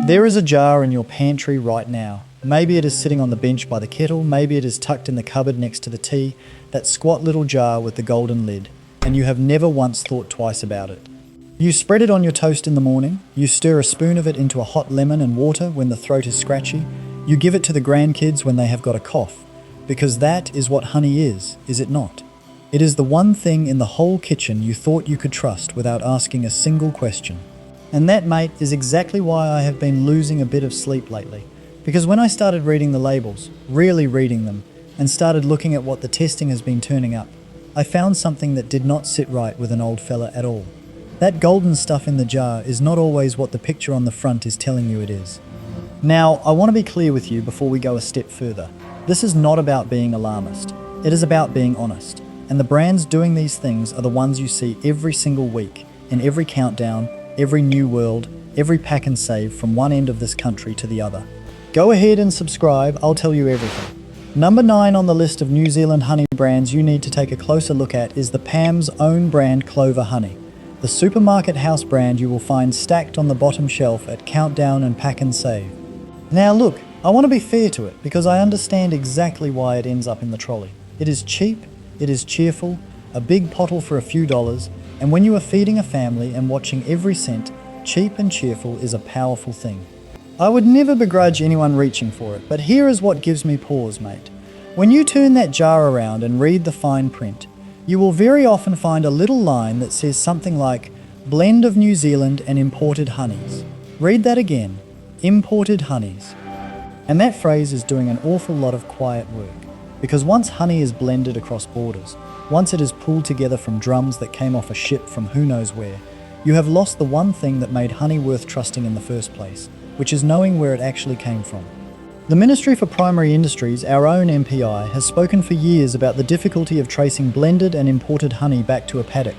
There is a jar in your pantry right now. Maybe it is sitting on the bench by the kettle, maybe it is tucked in the cupboard next to the tea, that squat little jar with the golden lid, and you have never once thought twice about it. You spread it on your toast in the morning, you stir a spoon of it into a hot lemon and water when the throat is scratchy, you give it to the grandkids when they have got a cough, because that is what honey is it not? It is the one thing in the whole kitchen you thought you could trust without asking a single question. And that, mate, is exactly why I have been losing a bit of sleep lately. Because when I started reading the labels, really reading them, and started looking at what the testing has been turning up, I found something that did not sit right with an old fella at all. That golden stuff in the jar is not always what the picture on the front is telling you it is. Now, I want to be clear with you before we go a step further. This is not about being alarmist. It is about being honest. And the brands doing these things are the ones you see every single week, in every countdown, every new world, every pack and save from one end of this country to the other. Go ahead and subscribe, I'll tell you everything. Number 9 on the list of New Zealand honey brands you need to take a closer look at is the Pams own brand Clover Honey, the supermarket house brand you will find stacked on the bottom shelf at Countdown and Pack and Save. Now look, I want to be fair to it because I understand exactly why it ends up in the trolley. It is cheap, it is cheerful, a big pottle for a few dollars, and when you are feeding a family and watching every cent, cheap and cheerful is a powerful thing. I would never begrudge anyone reaching for it, but here is what gives me pause, mate. When you turn that jar around and read the fine print, you will very often find a little line that says something like, blend of New Zealand and imported honeys. Read that again, imported honeys. And that phrase is doing an awful lot of quiet work, because once honey is blended across borders, once it is pulled together from drums that came off a ship from who knows where, you have lost the one thing that made honey worth trusting in the first place, which is knowing where it actually came from. The Ministry for Primary Industries, our own MPI, has spoken for years about the difficulty of tracing blended and imported honey back to a paddock,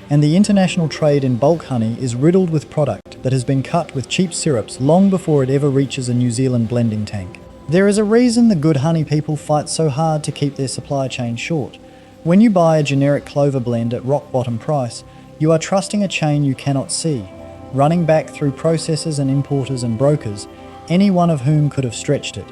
and the international trade in bulk honey is riddled with product that has been cut with cheap syrups long before it ever reaches a New Zealand blending tank. There is a reason the good honey people fight so hard to keep their supply chain short. When you buy a generic clover blend at rock bottom price, you are trusting a chain you cannot see, running back through processors and importers and brokers, any one of whom could have stretched it.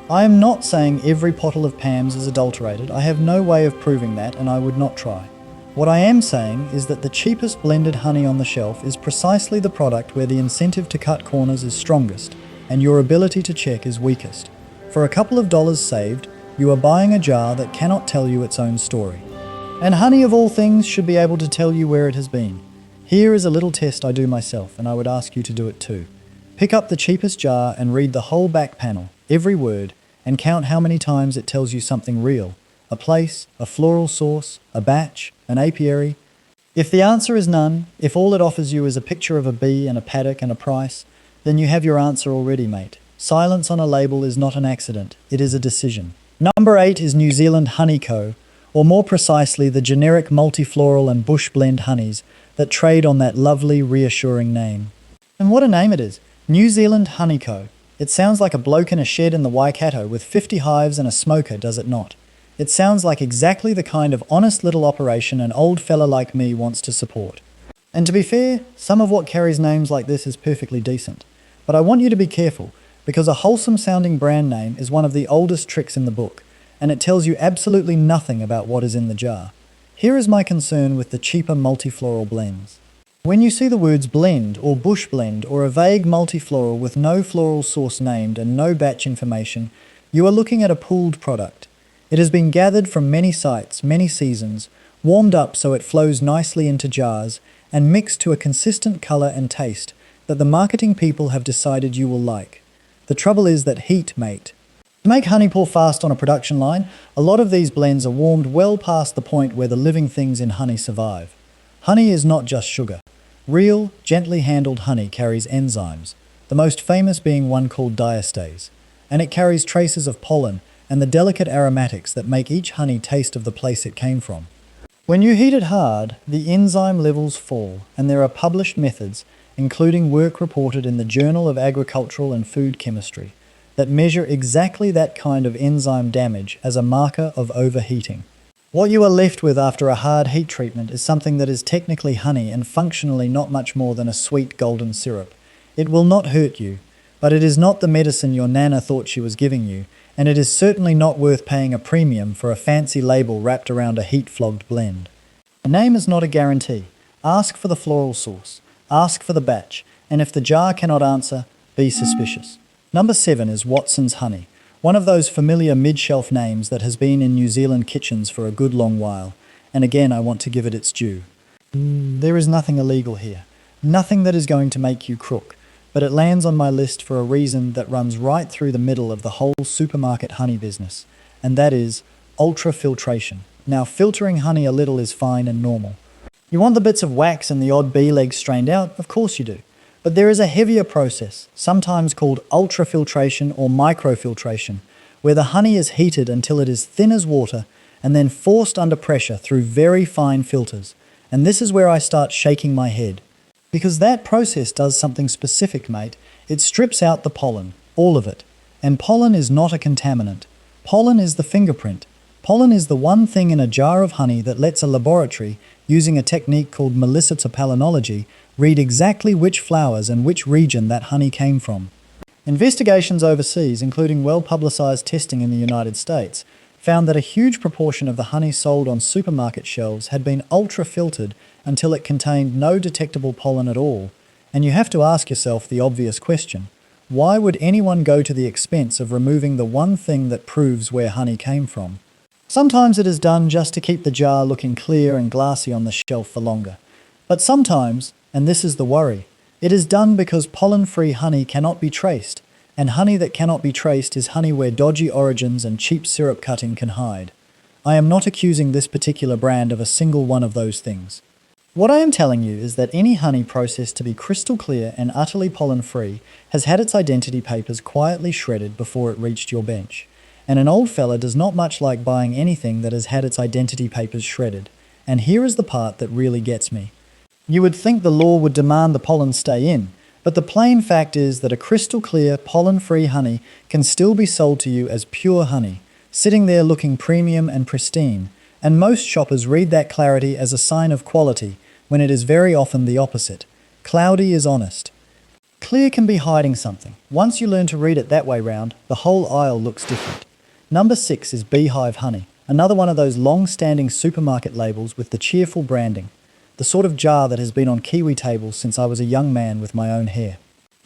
I am not saying every pottle of Pams is adulterated. I have no way of proving that, and I would not try. What I am saying is that the cheapest blended honey on the shelf is precisely the product where the incentive to cut corners is strongest and your ability to check is weakest. For a couple of dollars saved, you are buying a jar that cannot tell you its own story. And honey of all things should be able to tell you where it has been. Here is a little test I do myself, and I would ask you to do it too. Pick up the cheapest jar and read the whole back panel, every word, and count how many times it tells you something real. A place, a floral source, a batch, an apiary. If the answer is none, if all it offers you is a picture of a bee and a paddock and a price, then you have your answer already, mate. Silence on a label is not an accident, it is a decision. Number 8 is New Zealand Honey Co., or more precisely the generic multifloral and bush blend honeys that trade on that lovely, reassuring name. And what a name it is, New Zealand Honey Co. It sounds like a bloke in a shed in the Waikato with 50 hives and a smoker, does it not? It sounds like exactly the kind of honest little operation an old fella like me wants to support. And to be fair, some of what carries names like this is perfectly decent. But I want you to be careful, because a wholesome sounding brand name is one of the oldest tricks in the book, and it tells you absolutely nothing about what is in the jar. Here is my concern with the cheaper multifloral blends. When you see the words blend or bush blend or a vague multifloral with no floral source named and no batch information, you are looking at a pooled product. It has been gathered from many sites, many seasons, warmed up so it flows nicely into jars, and mixed to a consistent colour and taste that the marketing people have decided you will like. The trouble is that heat, mate. To make honey pour fast on a production line, a lot of these blends are warmed well past the point where the living things in honey survive. Honey is not just sugar. Real, gently handled honey carries enzymes, the most famous being one called diastase, and it carries traces of pollen and the delicate aromatics that make each honey taste of the place it came from. When you heat it hard, the enzyme levels fall, and there are published methods, including work reported in the Journal of Agricultural and Food Chemistry, that measure exactly that kind of enzyme damage as a marker of overheating. What you are left with after a hard heat treatment is something that is technically honey and functionally not much more than a sweet golden syrup. It will not hurt you, but it is not the medicine your nana thought she was giving you, and it is certainly not worth paying a premium for a fancy label wrapped around a heat-flogged blend. A name is not a guarantee. Ask for the floral source, ask for the batch, and if the jar cannot answer, be suspicious. Number 7 is Watson's Honey, one of those familiar mid-shelf names that has been in New Zealand kitchens for a good long while, and again I want to give it its due. There is nothing illegal here, nothing that is going to make you crook, but it lands on my list for a reason that runs right through the middle of the whole supermarket honey business, and that is ultra-filtration. Now, filtering honey a little is fine and normal. You want the bits of wax and the odd bee legs strained out? Of course you do. But there is a heavier process, sometimes called ultra-filtration or microfiltration, where the honey is heated until it is thin as water and then forced under pressure through very fine filters. And this is where I start shaking my head. Because that process does something specific, mate. It strips out the pollen, all of it. And pollen is not a contaminant. Pollen is the fingerprint. Pollen is the one thing in a jar of honey that lets a laboratory, using a technique called pollinology, read exactly which flowers and which region that honey came from. Investigations overseas, including well-publicized testing in the United States, found that a huge proportion of the honey sold on supermarket shelves had been ultra-filtered until it contained no detectable pollen at all. And you have to ask yourself the obvious question: why would anyone go to the expense of removing the one thing that proves where honey came from? Sometimes it is done just to keep the jar looking clear and glassy on the shelf for longer. But sometimes, and this is the worry, it is done because pollen-free honey cannot be traced, and honey that cannot be traced is honey where dodgy origins and cheap syrup cutting can hide. I am not accusing this particular brand of a single one of those things. What I am telling you is that any honey processed to be crystal clear and utterly pollen-free has had its identity papers quietly shredded before it reached your bench. And an old fella does not much like buying anything that has had its identity papers shredded. And here is the part that really gets me. You would think the law would demand the pollen stay in, but the plain fact is that a crystal clear, pollen-free honey can still be sold to you as pure honey, sitting there looking premium and pristine, and most shoppers read that clarity as a sign of quality, when it is very often the opposite. Cloudy is honest. Clear can be hiding something. Once you learn to read it that way round, the whole aisle looks different. Number 6 is Beehive Honey, another one of those long-standing supermarket labels with the cheerful branding, the sort of jar that has been on Kiwi tables since I was a young man with my own hair.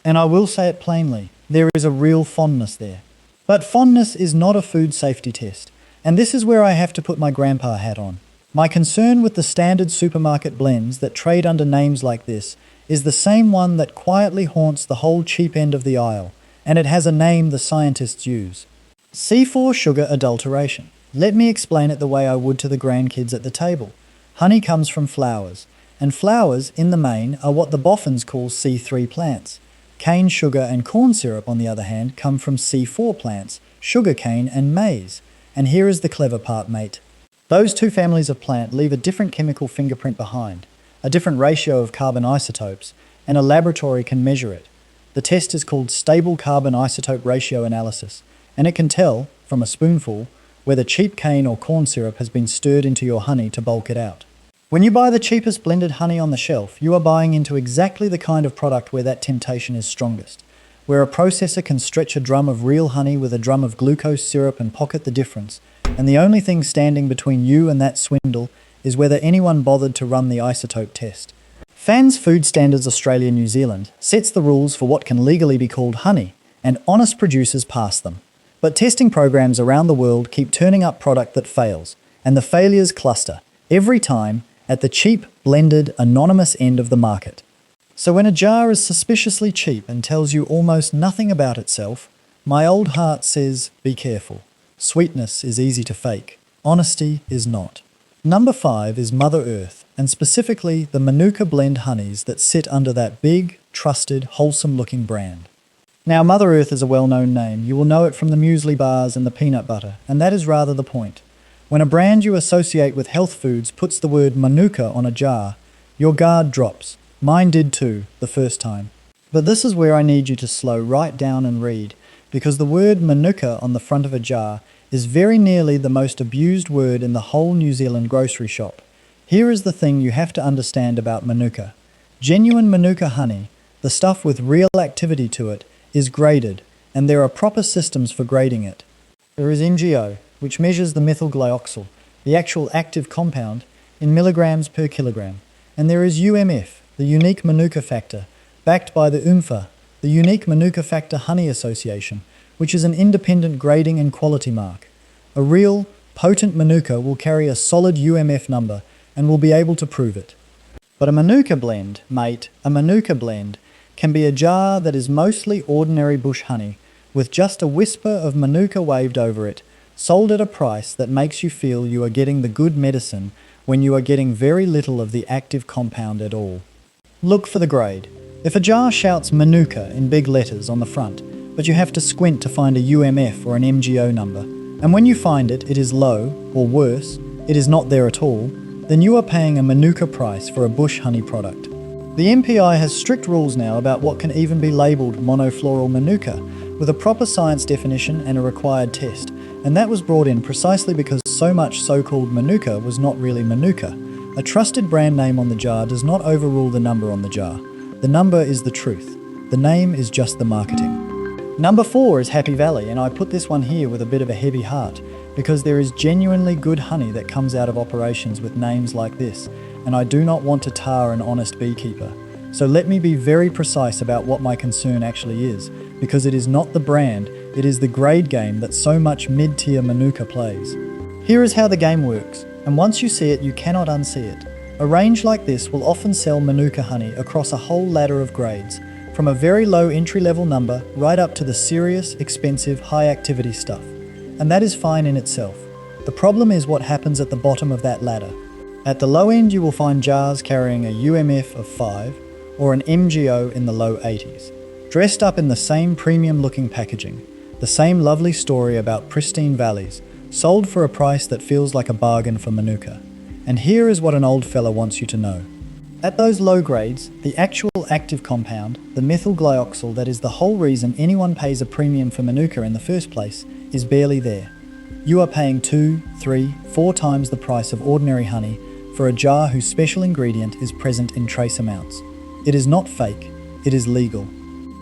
And I will say it plainly, there is a real fondness there. But fondness is not a food safety test, and this is where I have to put my grandpa hat on. My concern with the standard supermarket blends that trade under names like this is the same one that quietly haunts the whole cheap end of the aisle, and it has a name the scientists use. C4 sugar adulteration. Let me explain it the way I would to the grandkids at the table. Honey comes from flowers, and flowers, in the main, are what the boffins call C3 plants. Cane sugar and corn syrup, on the other hand, come from C4 plants, sugarcane and maize. And here is the clever part, mate. Those two families of plant leave a different chemical fingerprint behind, a different ratio of carbon isotopes, and a laboratory can measure it. The test is called stable carbon isotope ratio analysis, and it can tell, from a spoonful, whether cheap cane or corn syrup has been stirred into your honey to bulk it out. When you buy the cheapest blended honey on the shelf, you are buying into exactly the kind of product where that temptation is strongest, where a processor can stretch a drum of real honey with a drum of glucose syrup and pocket the difference, and the only thing standing between you and that swindle is whether anyone bothered to run the isotope test. FANS Food Standards Australia New Zealand sets the rules for what can legally be called honey, and honest producers pass them. But testing programs around the world keep turning up product that fails, and the failures cluster, every time, at the cheap, blended, anonymous end of the market. So when a jar is suspiciously cheap and tells you almost nothing about itself, my old heart says, be careful. Sweetness is easy to fake. Honesty is not. Number 5 is Mother Earth, and specifically the Manuka blend honeys that sit under that big, trusted, wholesome-looking brand. Now, Mother Earth is a well-known name. You will know it from the muesli bars and the peanut butter, and that is rather the point. When a brand you associate with health foods puts the word Manuka on a jar, your guard drops. Mine did too, the first time. But this is where I need you to slow right down and read, because the word Manuka on the front of a jar is very nearly the most abused word in the whole New Zealand grocery shop. Here is the thing you have to understand about Manuka. Genuine Manuka honey, the stuff with real activity to it, is graded, and there are proper systems for grading it. There is MgO, which measures the methyl glyoxal, the actual active compound, in milligrams per kilogram. And there is UMF, the unique Manuka factor, backed by the UMFA, the Unique Manuka Factor Honey Association, which is an independent grading and quality mark. A real, potent Manuka will carry a solid UMF number and will be able to prove it. But a Manuka blend, mate, a Manuka blend, can be a jar that is mostly ordinary bush honey, with just a whisper of Manuka waved over it, sold at a price that makes you feel you are getting the good medicine when you are getting very little of the active compound at all. Look for the grade. If a jar shouts Manuka in big letters on the front, but you have to squint to find a UMF or an MgO number, and when you find it, it is low, or worse, it is not there at all, then you are paying a Manuka price for a bush honey product. The MPI has strict rules now about what can even be labelled monofloral Manuka, with a proper science definition and a required test, and that was brought in precisely because so much so-called Manuka was not really Manuka. A trusted brand name on the jar does not overrule the number on the jar. The number is the truth. The name is just the marketing. Number 4 is Happy Valley, and I put this one here with a bit of a heavy heart, because there is genuinely good honey that comes out of operations with names like this, and I do not want to tar an honest beekeeper. So let me be very precise about what my concern actually is, because it is not the brand, it is the grade game that so much mid-tier Manuka plays. Here is how the game works, and once you see it, you cannot unsee it. A range like this will often sell Manuka honey across a whole ladder of grades, from a very low entry-level number right up to the serious, expensive, high-activity stuff. And that is fine in itself. The problem is what happens at the bottom of that ladder. At the low end, you will find jars carrying a UMF of 5 or an MgO in the low 80s, dressed up in the same premium-looking packaging, the same lovely story about pristine valleys, sold for a price that feels like a bargain for Manuka. And here is what an old fella wants you to know. At those low grades, the actual active compound, the methyl glyoxal that is the whole reason anyone pays a premium for Manuka in the first place, is barely there. You are paying 2, 3, 4 times the price of ordinary honey for a jar whose special ingredient is present in trace amounts. It is not fake, it is legal.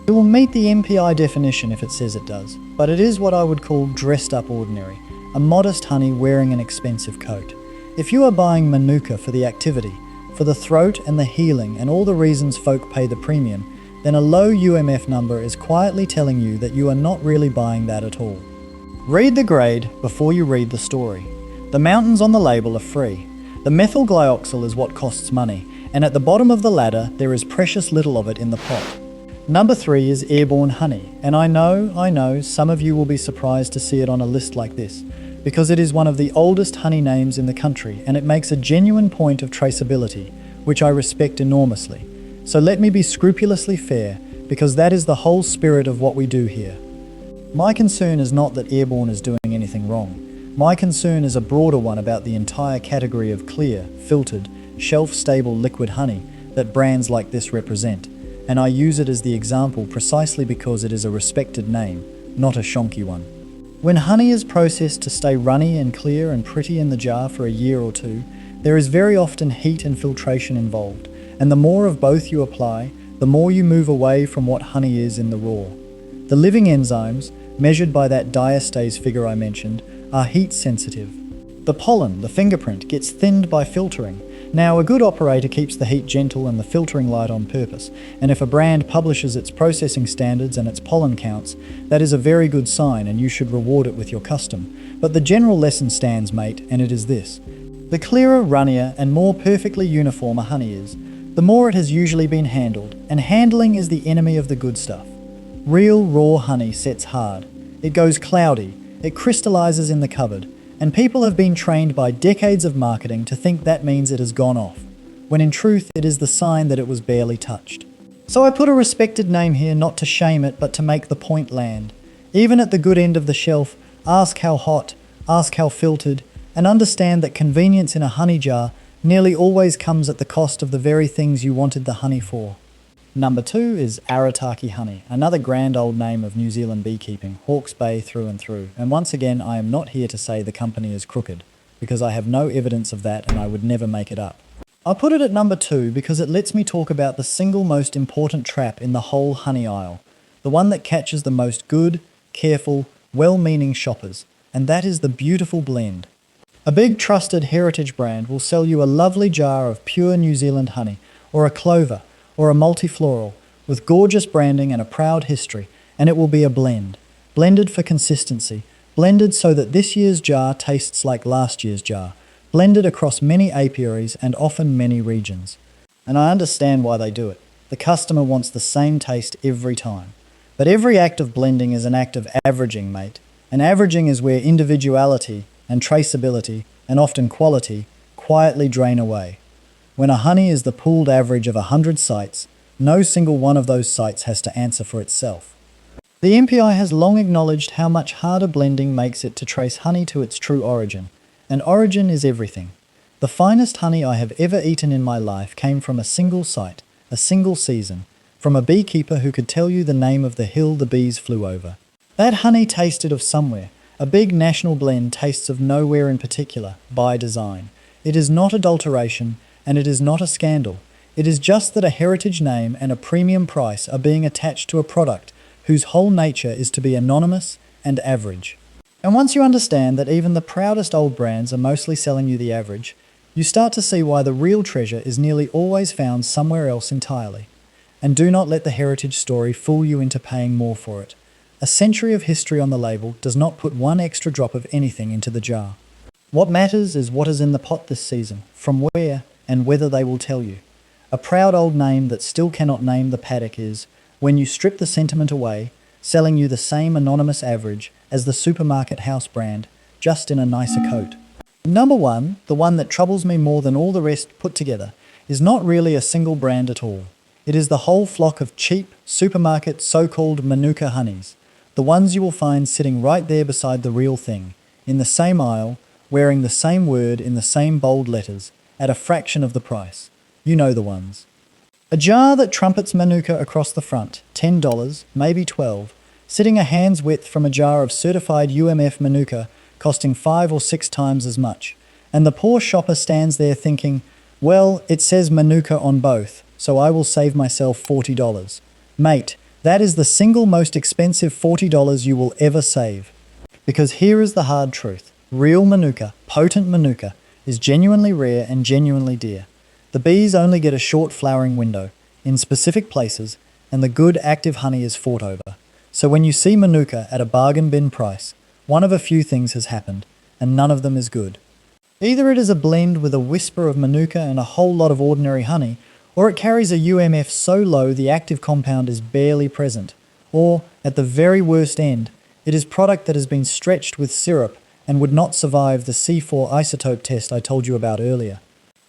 It will meet the MPI definition if it says it does, but it is what I would call dressed up ordinary, a modest honey wearing an expensive coat. If you are buying Manuka for the activity, for the throat and the healing and all the reasons folk pay the premium, then a low UMF number is quietly telling you that you are not really buying that at all. Read the grade before you read the story. The mountains on the label are free. The methyl glyoxal is what costs money, and at the bottom of the ladder there is precious little of it in the pot. Number 3 is Airborne honey, and I know, some of you will be surprised to see it on a list like this, because it is one of the oldest honey names in the country and it makes a genuine point of traceability, which I respect enormously. So let me be scrupulously fair, because that is the whole spirit of what we do here. My concern is not that Airborne is doing anything wrong. My concern is a broader one about the entire category of clear, filtered, shelf-stable liquid honey that brands like this represent, and I use it as the example precisely because it is a respected name, not a shonky one. When honey is processed to stay runny and clear and pretty in the jar for a year or two, there is very often heat and filtration involved, and the more of both you apply, the more you move away from what honey is in the raw. The living enzymes, measured by that diastase figure I mentioned, are heat sensitive. The pollen, the fingerprint, gets thinned by filtering. Now, a good operator keeps the heat gentle and the filtering light on purpose, and if a brand publishes its processing standards and its pollen counts, that is a very good sign and you should reward it with your custom. But the general lesson stands, mate, and it is this. The clearer, runnier, and more perfectly uniform a honey is, the more it has usually been handled, and handling is the enemy of the good stuff. Real raw honey sets hard. It goes cloudy, it crystallizes in the cupboard, and people have been trained by decades of marketing to think that means it has gone off, when in truth it is the sign that it was barely touched. So I put a respected name here not to shame it but to make the point land. Even at the good end of the shelf, ask how hot, ask how filtered, and understand that convenience in a honey jar nearly always comes at the cost of the very things you wanted the honey for. Number 2 is Arataki honey, another grand old name of New Zealand beekeeping, Hawke's Bay through and through. And once again, I am not here to say the company is crooked, because I have no evidence of that and I would never make it up. I put it at number 2 because it lets me talk about the single most important trap in the whole honey aisle, the one that catches the most good, careful, well-meaning shoppers, and that is the beautiful blend. A big trusted heritage brand will sell you a lovely jar of pure New Zealand honey, or a clover, or a multifloral, with gorgeous branding and a proud history, and it will be a blend. Blended for consistency, blended so that this year's jar tastes like last year's jar, blended across many apiaries and often many regions. And I understand why they do it. The customer wants the same taste every time. But every act of blending is an act of averaging, mate. And averaging is where individuality and traceability, and often quality, quietly drain away. When a honey is the pooled average of 100 sites, no single one of those sites has to answer for itself. The MPI has long acknowledged how much harder blending makes it to trace honey to its true origin, and origin is everything. The finest honey I have ever eaten in my life came from a single site, a single season, from a beekeeper who could tell you the name of the hill the bees flew over. That honey tasted of somewhere. A big national blend tastes of nowhere in particular, by design. It is not adulteration, and it is not a scandal. It is just that a heritage name and a premium price are being attached to a product whose whole nature is to be anonymous and average. And once you understand that even the proudest old brands are mostly selling you the average, you start to see why the real treasure is nearly always found somewhere else entirely. And do not let the heritage story fool you into paying more for it. A century of history on the label does not put one extra drop of anything into the jar. What matters is what is in the pot this season, from where, and whether they will tell you. A proud old name that still cannot name the paddock is, when you strip the sentiment away, selling you the same anonymous average as the supermarket house brand, just in a nicer coat. Number one, the one that troubles me more than all the rest put together, is not really a single brand at all. It is the whole flock of cheap, supermarket so-called Manuka honeys. The ones you will find sitting right there beside the real thing, in the same aisle, wearing the same word in the same bold letters, at a fraction of the price. You know the ones. A jar that trumpets Manuka across the front, $10, maybe $12, sitting a hand's width from a jar of certified UMF Manuka costing 5 or 6 times as much. And the poor shopper stands there thinking, well, it says Manuka on both, so I will save myself $40. Mate, that is the single most expensive $40 you will ever save. Because here is the hard truth. Real Manuka, potent Manuka, is genuinely rare and genuinely dear. The bees only get a short flowering window, in specific places, and the good active honey is fought over. So when you see Manuka at a bargain bin price, one of a few things has happened, and none of them is good. Either it is a blend with a whisper of Manuka and a whole lot of ordinary honey, or it carries a UMF so low the active compound is barely present, or, at the very worst end, it is product that has been stretched with syrup and would not survive the C4 isotope test I told you about earlier.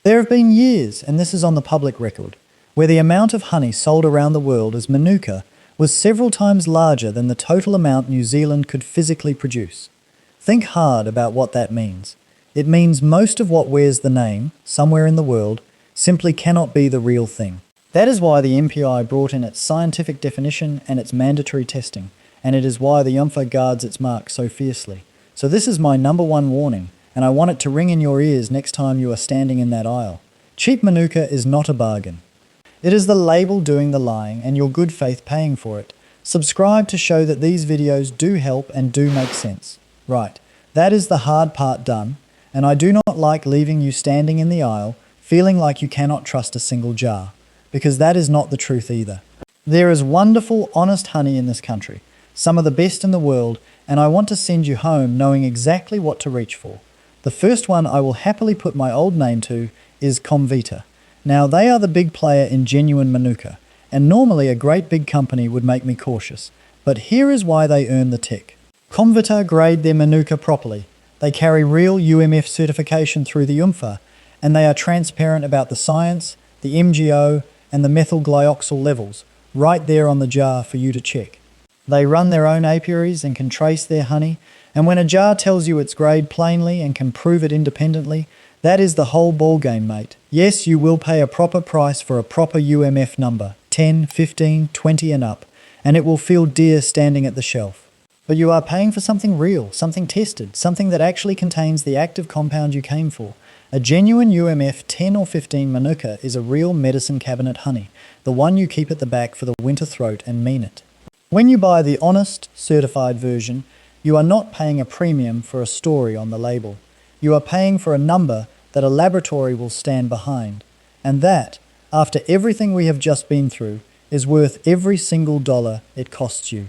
There have been years, and this is on the public record, where the amount of honey sold around the world as Manuka was several times larger than the total amount New Zealand could physically produce. Think hard about what that means. It means most of what wears the name, somewhere in the world, simply cannot be the real thing. That is why the MPI brought in its scientific definition and its mandatory testing, and it is why the UMFA guards its mark so fiercely. So this is my number one warning, and I want it to ring in your ears next time you are standing in that aisle. Cheap Manuka is not a bargain. It is the label doing the lying and your good faith paying for it. Subscribe to show that these videos do help and do make sense. Right, that is the hard part done, and I do not like leaving you standing in the aisle feeling like you cannot trust a single jar, because that is not the truth either. There is wonderful, honest honey in this country, some of the best in the world, and I want to send you home knowing exactly what to reach for. The first one I will happily put my old name to is Comvita. Now they are the big player in genuine Manuka, and normally a great big company would make me cautious, but here is why they earn the tick. Comvita grade their Manuka properly. They carry real UMF certification through the UMFA, and they are transparent about the science, the MGO, and the methyl glyoxal levels, right there on the jar for you to check. They run their own apiaries and can trace their honey, and when a jar tells you its grade plainly and can prove it independently, that is the whole ballgame, mate. Yes, you will pay a proper price for a proper UMF number, 10, 15, 20 and up, and it will feel dear standing at the shelf. But you are paying for something real, something tested, something that actually contains the active compound you came for. A genuine UMF 10 or 15 Manuka is a real medicine cabinet honey, the one you keep at the back for the winter throat and mean it. When you buy the honest, certified version, you are not paying a premium for a story on the label. You are paying for a number that a laboratory will stand behind. And that, after everything we have just been through, is worth every single dollar it costs you.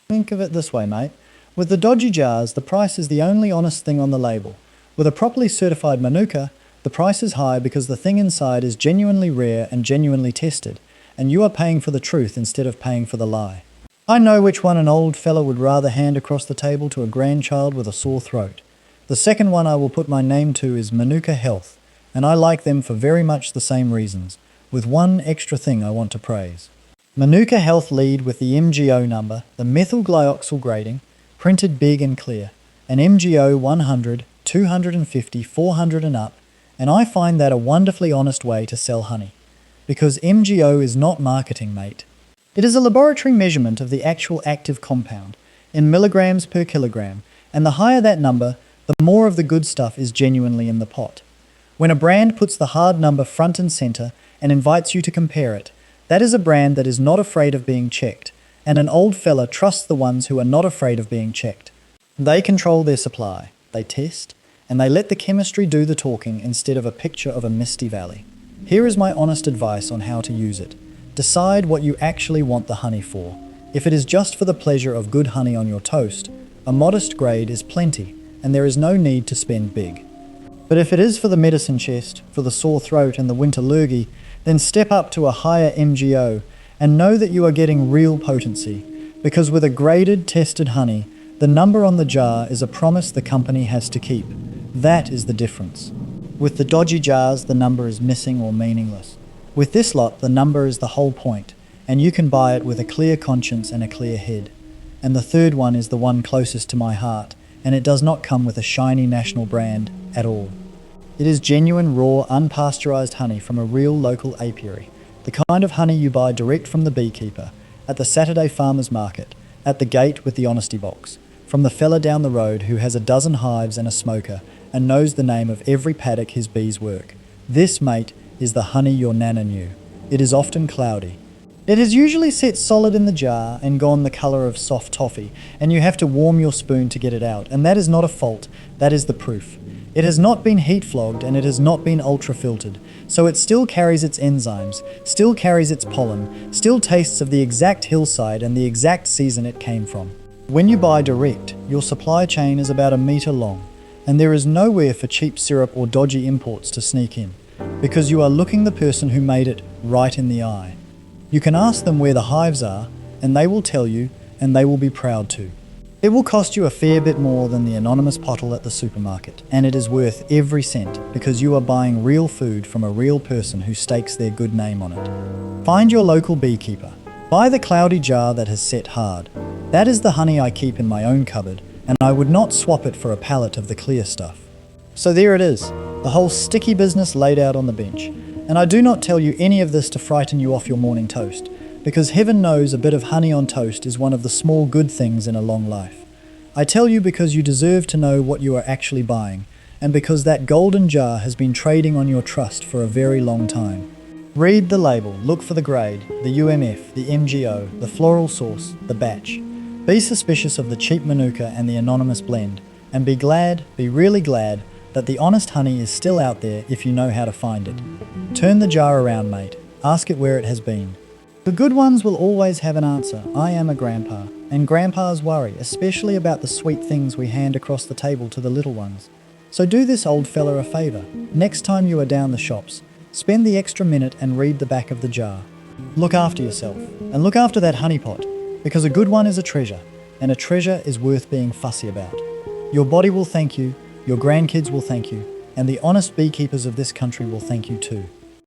Think of it this way, mate. With the dodgy jars, the price is the only honest thing on the label. With a properly certified Manuka, the price is high because the thing inside is genuinely rare and genuinely tested, and you are paying for the truth instead of paying for the lie. I know which one an old fella would rather hand across the table to a grandchild with a sore throat. The second one I will put my name to is Manuka Health, and I like them for very much the same reasons, with one extra thing I want to praise. Manuka Health lead with the MGO number, the methyl glyoxyl grading, printed big and clear, an MGO 100, 250, 400 and up, and I find that a wonderfully honest way to sell honey. Because MGO is not marketing, mate. It is a laboratory measurement of the actual active compound, in milligrams per kilogram, and the higher that number, the more of the good stuff is genuinely in the pot. When a brand puts the hard number front and center and invites you to compare it, that is a brand that is not afraid of being checked, and an old fella trusts the ones who are not afraid of being checked. They control their supply, they test, and they let the chemistry do the talking instead of a picture of a misty valley. Here is my honest advice on how to use it. Decide what you actually want the honey for. If it is just for the pleasure of good honey on your toast, a modest grade is plenty, and there is no need to spend big. But if it is for the medicine chest, for the sore throat and the winter lurgy, then step up to a higher MGO and know that you are getting real potency, because with a graded, tested honey, the number on the jar is a promise the company has to keep. That is the difference. With the dodgy jars, the number is missing or meaningless. With this lot, the number is the whole point, and you can buy it with a clear conscience and a clear head. And the third one is the one closest to my heart, and it does not come with a shiny national brand at all. It is genuine, raw, unpasteurized honey from a real local apiary, the kind of honey you buy direct from the beekeeper, at the Saturday farmer's market, at the gate with the honesty box, from the fella down the road who has a dozen hives and a smoker and knows the name of every paddock his bees work. This, mate, is the honey your nana knew. It is often cloudy. It is usually set solid in the jar and gone the colour of soft toffee, and you have to warm your spoon to get it out, and that is not a fault, that is the proof. It has not been heat flogged and it has not been ultra-filtered, so it still carries its enzymes, still carries its pollen, still tastes of the exact hillside and the exact season it came from. When you buy direct, your supply chain is about 1 metre long, and there is nowhere for cheap syrup or dodgy imports to sneak in, because you are looking the person who made it right in the eye. You can ask them where the hives are, and they will tell you, and they will be proud to. It will cost you a fair bit more than the anonymous pottle at the supermarket, and it is worth every cent because you are buying real food from a real person who stakes their good name on it. Find your local beekeeper. Buy the cloudy jar that has set hard. That is the honey I keep in my own cupboard, and I would not swap it for a pallet of the clear stuff. So there it is, the whole sticky business laid out on the bench. And I do not tell you any of this to frighten you off your morning toast, because heaven knows a bit of honey on toast is one of the small good things in a long life. I tell you because you deserve to know what you are actually buying, and because that golden jar has been trading on your trust for a very long time. Read the label, look for the grade, the UMF, the MGO, the floral source, the batch. Be suspicious of the cheap Manuka and the anonymous blend, and be glad, be really glad, that the honest honey is still out there if you know how to find it. Turn the jar around, mate. Ask it where it has been. The good ones will always have an answer. I am a grandpa, and grandpas worry, especially about the sweet things we hand across the table to the little ones. So do this old fella a favour. Next time you are down the shops, spend the extra minute and read the back of the jar. Look after yourself, and look after that honey pot, because a good one is a treasure, and a treasure is worth being fussy about. Your body will thank you, your grandkids will thank you, and the honest beekeepers of this country will thank you too.